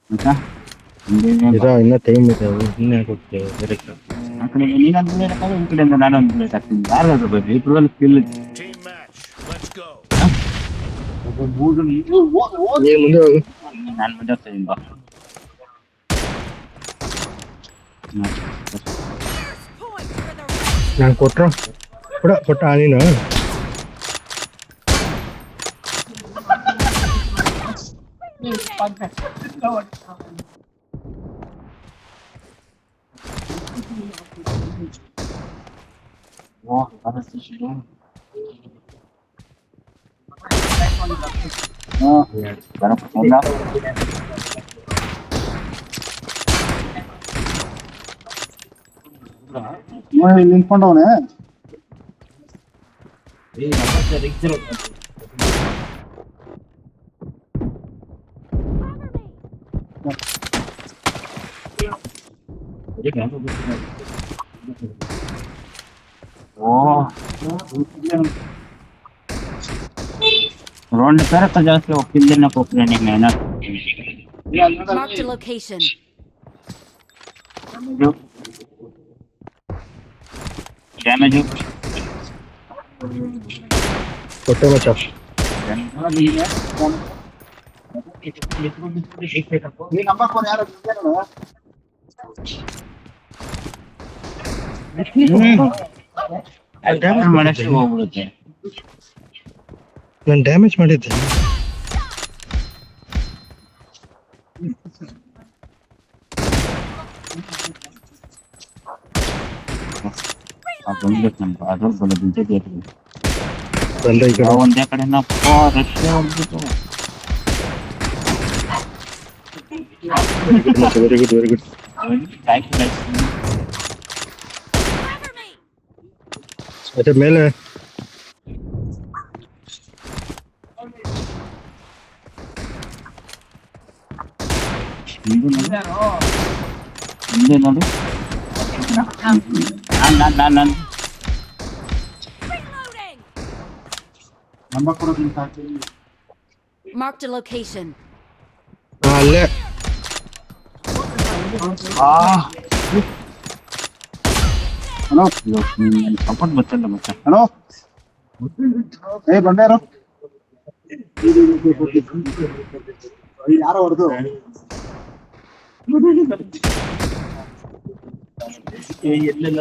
ಆಯ್ತಾ ಇನ್ನ ಟೈಮ್ ಇದೆ ಇನ್ನೇ ಕೊಡ್ತೇವೆ ಡೈರೆಕ್ಟ್ ಆ ಕಡೆ ನೀನೊಂದು ಪ್ಲೇಟ್ ಹಾಕೋದು ಈ ಕಡೆಯಿಂದ ನಾನೊಂದು ಪ್ಲೇಟ್ ಹಾಕ್ತೀನಿ ಯಾರಾದ್ರೂ ಬರ್ರಿ ಇಬ್ಬರಲ್ಲಿ ಸ್ಕಿಲ್ ನೀನು ಮುಂದೆ ಹೋಗು ನಾನು ಮುಂದೆ ಹೋಗ್ತೀನಿ ಬಾ ನಾನು ಕೊಟ್ಟ ನೀನು ನಿಂತ್ಕೊಂಡವನೆ रोड पर तो जाके ओपन देना कोपरे ने मेहनत Marked a location. जो डैमेज हो ಕೊಟ್ಟೆ ಮಚ್ಚ ಈ ನಂಬರ್ ಫೋನ್ ಯಾರು ಡ್ಯಾಮೇಜ್ ಮಾಡಷ್ಟು ಹೋಗ್ಬಿಡುತ್ತೆ ನಾನು ಡ್ಯಾಮೇಜ್ ಮಾಡಿದ್ದೆ ಅದೊಂದು ನಮ್ಗೆ ಅದು ಬರೋದು ಬಂದ ಈ ಕಡೆ ಒಂದೇ ಕಡೆ ನಾವು ರಶ್ಯ ಹೋಗ್ಬಿಟ್ಟು ವೆರಿ ಗುಡ್ ವೆರಿ ಗುಡ್ ಮತ್ತೆ ಮೇಲೆ ಹಿಂದೆ ನೋಡು ನಾನು ನಂಬರ್ ಕೊಡೋದು ಹಾಕ್ತೀನಿ Marked a location. ಅಲ್ಲೇ ಹಲೋ ಸಪೋರ್ಟ್ ಬರ್ತಲ್ಲ ಮತ್ತೆ ಹಲೋ ಏ ಬಂಡೇರು ಯಾರೋ ಹೊಡೆದು ಎಲ್ಲೆಲ್ಲ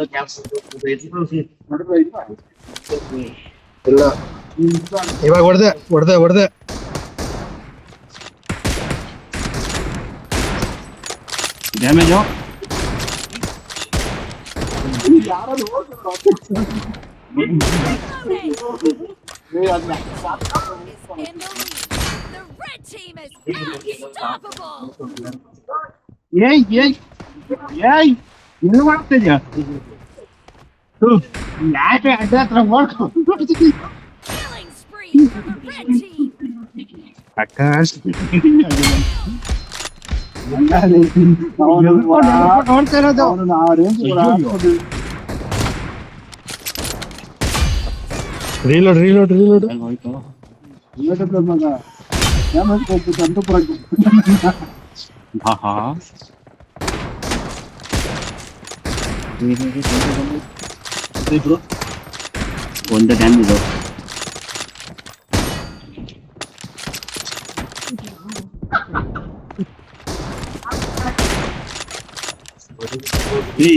ಇಲ್ಲ ಇವಾಗ ಹೊಡೆದೆ damage In the lead. The red team is unstoppable. ಏಯ್ ಏನು ಮಾಡ್ತಿದ್ಯಾ ಯಾಕೆ ಅಡ್ಡ ಹತ್ರ ಮಾಡ್ಕೊಂಡು Killing spree for the red team. ನೋಡ್ತಾ ಇರೋದು ರೀಲೋಡ್ ಒಂದು ಡ್ಯಾಮೇಜ್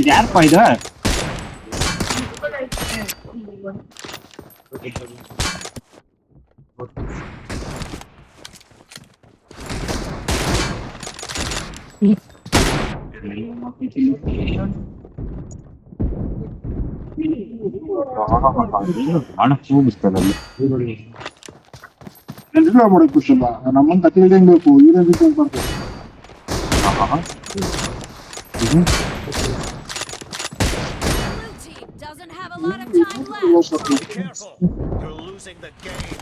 ಯಾರಪ್ಪ ಇದು ಹಣ ಕೂಗಿಸ್ತಲ್ಲ ಮಾಡೋದು ಖುಷಿಲ್ಲ ನಮ್ಮಂತ ಕತೆ ಹೆಂಗ್ ಬೇಕು ಇದೇ ರೀತಿ ಅಂತ ಮಾಡ್ತಾರೆ Blue team doesn't have a lot of time left. Careful, you're losing the game.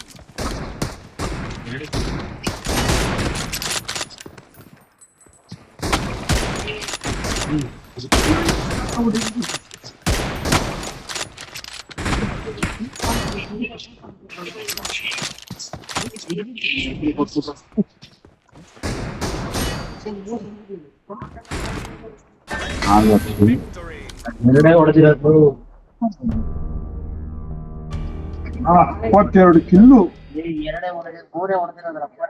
Victory. ಎರಡೇ ಹೊಡೆದಿರೋದು 22 ಕಿಲ್ಲು. ಎರಡೇ ಹೊಡೆದ ಮೂರೇ ಹೊಡೆದಿರೋದ್ರಪ್ಪ